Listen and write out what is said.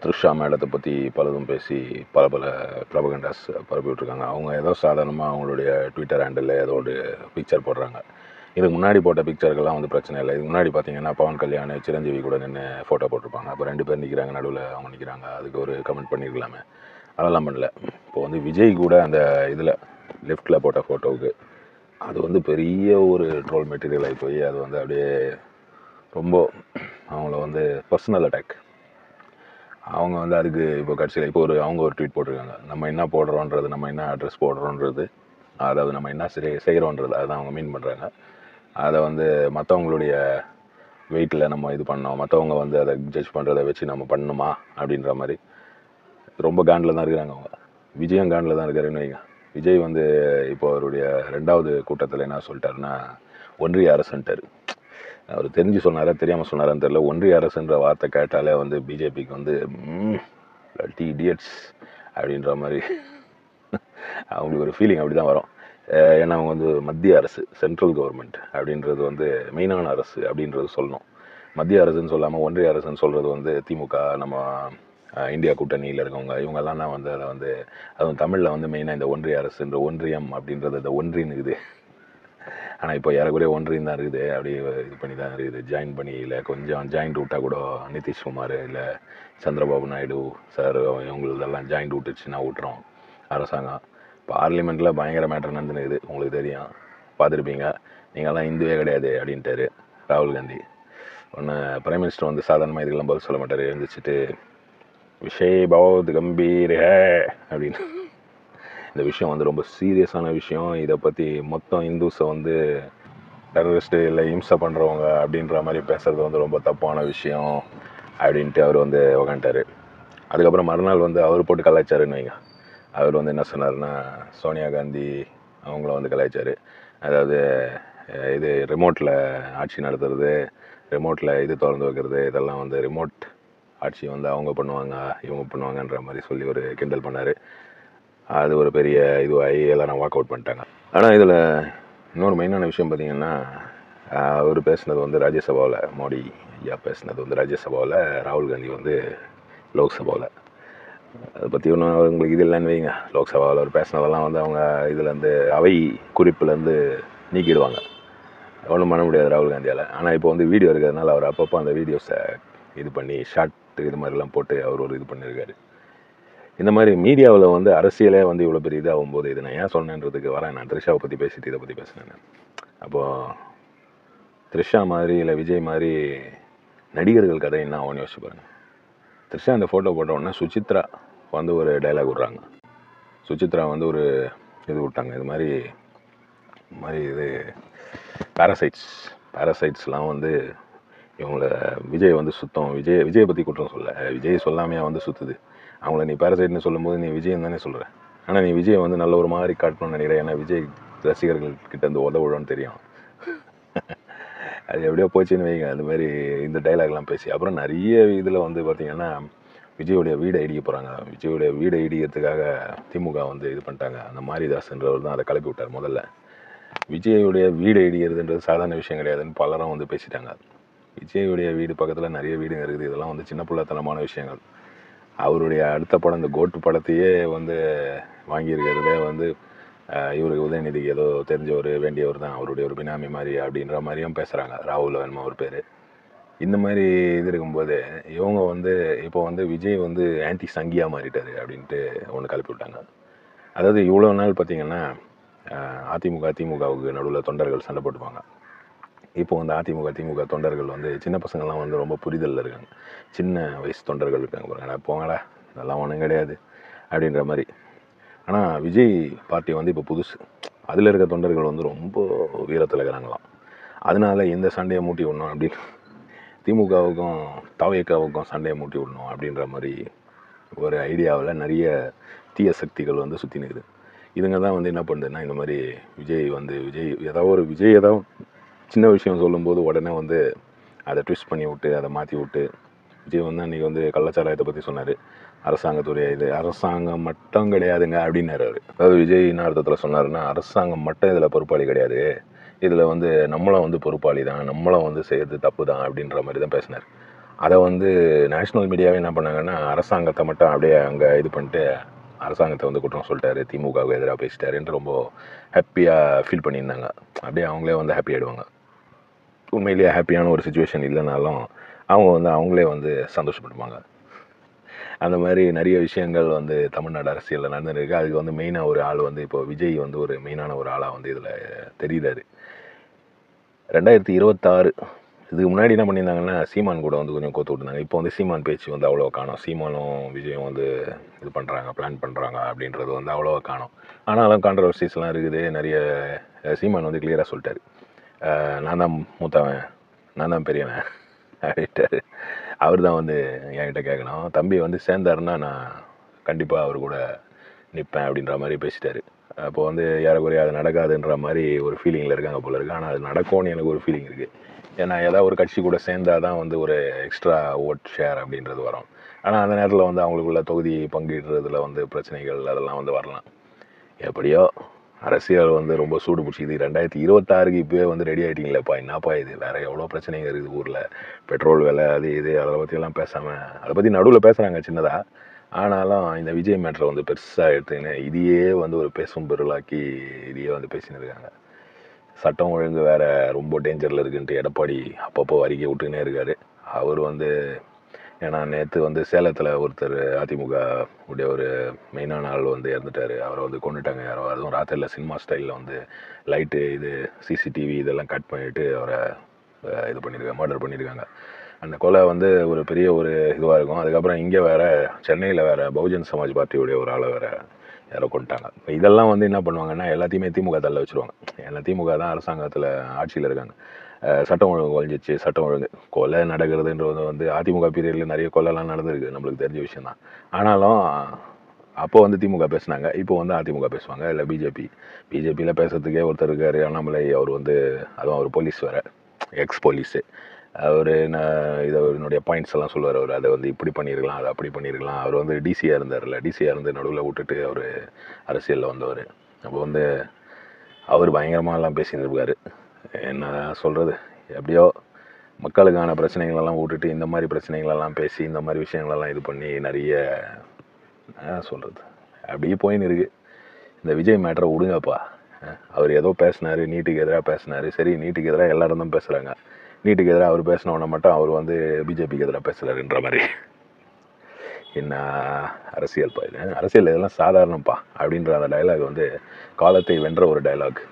த்ரிஷா மேடத்தை பற்றி பலதும் பேசி பல ப்ரபகண்டாஸ் பரப்பி விட்ருக்காங்க. அவங்க ஏதோ சாதாரணமாக அவங்களுடைய ட்விட்டர் ஹேண்டில் ஏதோ ஒரு பிக்சர் போடுறாங்க. இதுக்கு முன்னாடி போட்ட பிக்சருக்கெல்லாம் வந்து பிரச்சனை இல்லை. இதுக்கு முன்னாடி பார்த்தீங்கன்னா பவன் கல்யாண் சிரஞ்சீவி கூட நின்று ஃபோட்டோ போட்டிருப்பாங்க. அப்போ 2 பேர் நிற்கிறாங்க, நடுவில் அவங்க நிற்கிறாங்க. அதுக்கு ஒரு கமெண்ட் பண்ணியிருக்கலாமே, அதெல்லாம் பண்ணல. இப்போ வந்து விஜய் கூட அந்த இதில் லெஃப்டில் போட்ட ஃபோட்டோவுக்கு அது வந்து பெரிய ஒரு ட்ரோல் மெட்டீரியல் ஆகி போய் அது வந்து அப்படியே ரொம்ப அவங்கள வந்து பர்சனல் அட்டாக். அவங்க வந்து அதுக்கு இப்போ கடைசியில் இப்போ அவங்க ஒரு ட்வீட் போட்டிருக்காங்க. நம்ம என்ன போடுறோன்றது, நம்ம என்ன அட்ரஸ் போடுறோன்றது, அதாவது நம்ம என்ன செய்கிறோன்றது அதுதான் அவங்க மீன் பண்ணுறாங்க. அதை வந்து மற்றவங்களுடைய வெயிட்டில் நம்ம இது பண்ணோம், மற்றவங்க வந்து அதை ஜட்ஜ் பண்ணுறதை வச்சு நம்ம பண்ணணுமா அப்படின்ற மாதிரி ரொம்ப காண்டில் தான் இருக்கிறாங்க அவங்க. விஜயும் காண்டில் தான் இருக்காருன்னு வைங்க. விஜய் வந்து இப்போ அவருடைய 2வது கூட்டத்தில் என்ன சொல்லிட்டாருன்னா, ஒன்றிய அரசுன்ட்டார். அவர் தெரிஞ்சு சொன்னாரா தெரியாமல் சொன்னாரான்னு தெரியல. ஒன்றிய அரசுன்ற வார்த்தை கேட்டாலே வந்து பிஜேபிக்கு வந்து இடியட்ஸ் அப்படின்ற மாதிரி அவங்களுக்கு ஒரு ஃபீலிங் அப்படி தான் வரும். ஏன்னா அவங்க வந்து மத்திய அரசு, சென்ட்ரல் கவர்மெண்ட் அப்படின்றது வந்து மெயினான அரசு அப்படின்றது சொல்லணும். மத்திய அரசுன்னு சொல்லாமல் ஒன்றிய அரசுன்னு சொல்கிறது வந்து திமுக, நம்ம இந்தியா கூட்டணியில் இருக்கவங்க, இவங்கெல்லாம் தான் வந்து அதை வந்து அதுவும் தமிழில் வந்து மெயினாக இந்த ஒன்றிய அரசுன்ற ஒன்றியம் அப்படின்றது இந்த ஒன்றின்னு இருக்குது. ஆனால் இப்போ ஏறக்குறைய ஒன்றியம் தான் இருக்குது. அப்படி இது பண்ணி தான் இருக்குது, ஜாயின் பண்ணி இல்லை கொஞ்சம் ஜாயிண்ட் விட்டால் கூட நிதிஷ்குமார் இல்லை சந்திரபாபு நாயுடு சார் இவங்களதெல்லாம் ஜாயிண்ட் விட்டுச்சுன்னா விட்டுறோம் அரசாங்கம். பார்லிமெண்ட்டில் பயங்கர மேட்டர் நடந்துனுக்குது, உங்களுக்கு தெரியும், பார்த்துருப்பீங்க. நீங்கள்லாம் இந்துவே கிடையாது அப்படின்ட்டாரு ராகுல் காந்தி. ஒன்று பிரைம் மினிஸ்டர் வந்து சாதாரணமாக இதுக்கெல்லாம் பதில் சொல்ல மாட்டார், எழுந்திரிச்சிட்டு விஷய் பகவத் கம்பீர் ஹே அப்படின்னு. இந்த விஷயம் வந்து ரொம்ப சீரியஸான விஷயம். இதை பற்றி மொத்தம் இந்துஸை வந்து டெரரிஸ்ட்டு இல்லை இம்சை பண்ணுறவங்க அப்படின்ற மாதிரி பேசுகிறது வந்து ரொம்ப தப்பான விஷயம் அப்படின்ட்டு அவர் வந்து உக்காண்டார். அதுக்கப்புறம் மறுநாள் வந்து அவர் போட்டு கலாய்ச்சாருன்னு வைங்க. அவர் வந்து என்ன சொன்னார்னா, சோனியா காந்தி அவங்கள வந்து கலாய்ச்சார். அதாவது இது ரிமோட்டில் ஆட்சி நடத்துறது, ரிமோட்டில் இது திறந்து வைக்கிறது, இதெல்லாம் வந்து ரிமோட் ஆட்சி வந்து அவங்க பண்ணுவாங்க இவங்க பண்ணுவாங்கன்ற மாதிரி சொல்லி ஒரு கிண்டல் பண்ணார். அது ஒரு பெரிய இதுவாகி எல்லாரும் வாக் அவுட் பண்ணிட்டாங்க. ஆனால் இதில் இன்னொரு மெயினான விஷயம் பார்த்திங்கன்னா, அவர் பேசினது வந்து ராஜ்யசபாவில், மோடி ஐயா பேசினது வந்து ராஜ்யசபாவில், ராகுல் காந்தி வந்து லோக்சபாவில். அதை பற்றி ஒன்றும் அவங்களுக்கு இது இல்லைன்னு வைங்க. லோக்சபாவில் அவர் பேசினதெல்லாம் வந்து அவங்க இதுலேருந்து அவை குறிப்புலேருந்து நீக்கிடுவாங்க, ஒன்றும் பண்ண முடியாது ராகுல் காந்தியால். ஆனால் இப்போ வந்து வீடியோ இருக்கிறதுனால அவர் அப்பப்போ அந்த வீடியோஸை இது பண்ணி ஷார்ட் இது மாதிரிலாம் போட்டு அவர் ஒரு இது பண்ணியிருக்காரு. இந்த மாதிரி மீடியாவில் வந்து அரசியலே வந்து இவ்வளோ பெரிய இதாகும்போது இது நான் ஏன் சொன்னேன்றதுக்கு வரேன். நான் த்ரிஷாவை பற்றி பேசிட்டு இதை பற்றி பேசினேன். அப்போது த்ரிஷா மாதிரி இல்லை விஜய் மாதிரி நடிகர்கள் கதை என்ன ஆகும்னு யோசிச்சு பாருங்கள். த்ரிஷா இந்த ஃபோட்டோ போட்ட உடனே சுசித்ரா வந்து ஒரு டைலாக் விட்றாங்க. சுசித்ரா வந்து ஒரு இது விட்டாங்க, இது மாதிரி இது பேரசைட்ஸ்லாம் வந்து இவங்கள விஜய் வந்து சுத்தம், விஜயை பற்றி குற்றம் சொல்ல, விஜய் சொல்லாமையாக வந்து சுற்றுது. அவங்கள நீ பேரசைட்னு சொல்லும்போது நீ விஜயன் தானே சொல்கிற. ஆனால் நீ விஜயை வந்து நல்ல ஒரு மாதிரி காட்டணும்னு நினைக்கிறேன். ஏன்னா விஜய் ரசிகர்கள்கிட்ட இருந்து உதவுன்னு தெரியும். அது எப்படியோ போச்சுன்னு வைங்க. அது மாதிரி இந்த டைலாக்லாம் பேசி அப்புறம் நிறைய இதில் வந்து பார்த்திங்கன்னா விஜயோடைய வீடை இடிக்க போகிறாங்க. விஜயோடைய வீடை இடிக்கிறதுக்காக திமுக வந்து இது பண்ணிட்டாங்க. அந்த மாரிதாஸ்ன்றவர் தான் அதை கிளப்பி விட்டார். முதல்ல விஜயோடைய வீடை இடிக்கிறதுன்றது சாதாரண விஷயம் கிடையாதுன்னு பலரும் வந்து பேசிட்டாங்க. விஜயோடைய வீடு பக்கத்தில் நிறைய வீடுங்க இருக்குது. இதெல்லாம் வந்து சின்ன பிள்ளைத்தனமான விஷயங்கள். அவருடைய அடுத்த படம் இந்த கோட்டு படத்தையே வந்து வாங்கியிருக்கிறதே வந்து இவருக்கு உதயநிதிக்கு ஏதோ தெரிஞ்சவர் வேண்டியவர் தான், அவருடைய ஒரு பினாமி மாதிரி அப்படின்ற மாதிரியும் பேசுகிறாங்க. ராகுல் வேணுமா ஒரு பேர். இந்த மாதிரி இது இருக்கும்போது இவங்க வந்து இப்போ வந்து விஜய் வந்து ஆன்டி சங்கியாக மாறிட்டார் அப்படின்ட்டு ஒன்று கிளப்பி விட்டாங்க. அதாவது இவ்வளோ நாள் பார்த்திங்கன்னா திமுகவுக்கு நடுவில் தொண்டர்கள் சண்டை போட்டுப்பாங்க. இப்போ வந்து திமுக தொண்டர்கள் வந்து சின்ன பசங்கள்லாம் வந்து ரொம்ப புரிதலில் இருக்காங்க. சின்ன வயசு தொண்டர்கள் இருக்காங்க பாருங்க, போங்களா அதெல்லாம் ஒன்றும் கிடையாது அப்படின்ற மாதிரி. ஆனால் விஜய் பார்ட்டி வந்து இப்போ புதுசு, அதில் இருக்க தொண்டர்கள் வந்து ரொம்ப வீரத்தில் இருக்கிறாங்களாம். அதனால இந்த சண்டையை மூட்டி விடணும் அப்படின்னு திமுகவுக்கும் தவைக்காவுக்கும் சண்டையை மூட்டி விடணும் அப்படின்ற மாதிரி ஒரு ஐடியாவில் நிறைய தீய சக்திகள் வந்து சுற்றி நிற்குது. இதுங்க தான் வந்து என்ன பண்ணுதுன்னா, இந்த மாதிரி விஜய் ஏதாவது சின்ன விஷயம் சொல்லும்போது உடனே வந்து அதை ட்விஸ்ட் பண்ணி விட்டு அதை மாற்றி விட்டு. விஜய் வந்து அன்றைக்கி வந்து கள்ளச்சாராயத்தை பற்றி சொன்னார். அரசாங்கத்துடைய இது அரசாங்கம் மட்டும் கிடையாதுங்க அப்படின்னாரு அவர். அதாவது விஜய் என்ன அர்த்தத்தில் சொன்னார்னா, அரசாங்கம் மட்டும் இதில் பொறுப்பாளி கிடையாது, இதில் வந்து நம்மளும் வந்து பொறுப்பாளி தான், நம்மளும் வந்து செய்கிறது தப்பு தான் அப்படின்ற மாதிரி தான் பேசினார். அதை வந்து நேஷ்னல் மீடியாவே என்ன பண்ணாங்கன்னா, அரசாங்கத்தை மட்டும் அப்படியே அங்கே இது பண்ணிட்டு, அரசாங்கத்தை வந்து குற்றம் சொல்லிட்டாரு, திமுகவுக்கு எதிராக பேசிட்டாருன்ட்டு ரொம்ப ஹாப்பியாக ஃபீல் பண்ணியிருந்தாங்க. அப்படியே அவங்களே வந்து ஹாப்பி ஆகிடுவாங்க. உண்மையிலேயே ஹாப்பியான ஒரு சுச்சுவேஷன் இல்லைனாலும் அவங்க வந்து அவங்களே வந்து சந்தோஷப்படுவாங்க. அந்த மாதிரி நிறைய விஷயங்கள் வந்து தமிழ்நாடு அரசியலில் நடந்துருக்கு. அதுக்கு வந்து மெயினாக ஒரு ஆள் வந்து இப்போ விஜய் வந்து ஒரு மெயினான ஒரு ஆளாக வந்து இதில் தெரியுறாரு. 2026 இதுக்கு முன்னாடி என்ன பண்ணியிருந்தாங்கன்னா, சீமான் கூட வந்து கொஞ்சம் கோத்து விட்டுருந்தாங்க. இப்போ வந்து சீமான் பேச்சு வந்து அவ்வளோ காணும். சீமானும் விஜயும் வந்து இது பண்ணுறாங்க, பிளான் பண்ணுறாங்க அப்படின்றது வந்து அவ்வளோவா காணும். ஆனாலும் கான்ட்ரவர்சிஸ்லாம் இருக்குது. நிறைய சீமான் வந்து கிளியராக சொல்லிட்டாரு, நான் தான் மூத்தவன், நான் தான் பெரியவன் அப்படின்ட்டாரு. அவர் தான் வந்து என்கிட்ட கேட்கணும். தம்பி வந்து சேர்ந்தாருன்னா நான் கண்டிப்பாக அவர் கூட நிற்பேன் அப்படின்ற மாதிரி பேசிட்டாரு. அப்போ வந்து ஏறக்குறைய அது நடக்காதுன்ற மாதிரி ஒரு ஃபீலிங்கில் இருக்காங்க போல இருக்குது. ஆனால் அது நடக்கும்னு எனக்கு ஒரு ஃபீலிங் இருக்குது. ஏன்னா ஏதாவது ஒரு கட்சி கூட சேர்ந்தால் தான் வந்து ஒரு எக்ஸ்ட்ரா ஓட் ஷேர் அப்படின்றது வரும். ஆனால் அந்த நேரத்தில் வந்து அவங்களுக்குள்ள தொகுதி பங்கிடுறதுல வந்து பிரச்சனைகள் அதெல்லாம் வந்து வரலாம். எப்படியோ அரசியல் வந்து ரொம்ப சூடு பிடிச்சிது. 2026க்கு இப்போவே வந்து ரெடி ஆகிட்டீங்களேப்பா, என்னப்பா இது, வேறு எவ்வளோ பிரச்சனைகள் இருக்குது ஊரில், பெட்ரோல் விலை அது இது அதை பற்றியெல்லாம் பேசாமல், அதை பற்றி நடுவில் பேசுகிறாங்க சின்னதாக. ஆனாலும் இந்த விஜய் மேட்ரை வந்து பெருசாக எடுத்துக்கின்னு இதையே வந்து ஒரு பேசும் பொருளாக்கி இதையே வந்து பேசின்னு இருக்காங்க. சட்டம் ஒழுங்கு வேறு ரொம்ப டேஞ்சரில் இருக்குன்ட்டு எடப்பாடி அப்பப்போ அறிக்கை விட்டுக்கினே இருக்கார். அவர் வந்து ஏன்னா நேற்று வந்து சேலத்தில் ஒருத்தர் அதிமுக உடைய ஒரு மெயினான ஆள் வந்து இறந்துட்டார். அவரை வந்து கொண்டுட்டாங்க யாரோ. அதுவும் ராத்திரியில் சினிமா ஸ்டைலில் வந்து லைட்டு இது சிசிடிவி இதெல்லாம் கட் பண்ணிவிட்டு அவரை இது பண்ணியிருக்காங்க, மர்டர் பண்ணியிருக்காங்க. அந்த கொலை வந்து ஒரு பெரிய ஒரு இதுவாக இருக்கும். அதுக்கப்புறம் இங்கே வேறு சென்னையில் வேறு பகுஜன் சமாஜ் பார்ட்டியுடைய ஒரு ஆளை வேறு யாரோ கொண்டுட்டாங்க. இப்போ இதெல்லாம் வந்து என்ன பண்ணுவாங்கன்னா, எல்லாத்தையுமே திமுக தள்ள வச்சுருவாங்க. ஏன்னா திமுக தான் அரசாங்கத்தில் ஆட்சியில் இருக்காங்க. சட்டம் ஒழுங்கு குறைஞ்சிச்சு, சட்டம் ஒழுங்கு கொலை நடக்கிறதுன்றது வந்து அதிமுக பீரியடில் நிறைய கொலைலாம் நடந்திருக்கு, நம்மளுக்கு தெரிஞ்ச விஷயம் தான். ஆனாலும் அப்போ வந்து திமுக பேசுனாங்க, இப்போ வந்து அதிமுக பேசுவாங்க. இல்லை பிஜேபியில் பேசுறதுக்கே ஒருத்தர் இருக்கார், அண்ணாமலை. அவர் வந்து அதுவும் அவர் போலீஸ் வேறு, எக்ஸ் போலீஸு. அவர் இதை என்னுடைய பாயிண்ட்ஸ் எல்லாம் சொல்லுவார். அவர் அதை வந்து இப்படி பண்ணியிருக்கலாம், அதை அப்படி பண்ணியிருக்கலாம். அவர் வந்து டிசியாக இருந்தார்ல, டிசியாக இருந்து நடுவில் விட்டுட்டு அவர் அரசியலில் வந்தவர். அப்போ வந்து அவர் பயங்கரமாகலாம் பேசின்னு இருக்கார். என்ன சொல்கிறது, எப்படியோ மக்களுக்கான பிரச்சனைகளெல்லாம் விட்டுட்டு இந்த மாதிரி பிரச்சனைகளெல்லாம் பேசி இந்த மாதிரி விஷயங்களெல்லாம் இது பண்ணி நிறைய சொல்கிறது அப்படியே போயின்னு இருக்குது. இந்த விஜய் மேட்டரை விடுங்கப்பா. அவர் ஏதோ பேசினார், நீட்டுக்கு எதிராக பேசினார். சரி, நீட்டுக்கு எதிராக எல்லாரும் தான் பேசுகிறாங்க. நீட்டுக்கு எதிராக அவர் பேசினவொன்னே மட்டும் அவர் வந்து பிஜேபிக்கு எதிராக பேசுகிறாருன்ற மாதிரி. என்ன அரசியல் இது, அரசியல் இதெல்லாம் சாதாரணப்பா அப்படின்ற அந்த டைலாக் வந்து காலத்தை வென்ற ஒரு டைலாக்.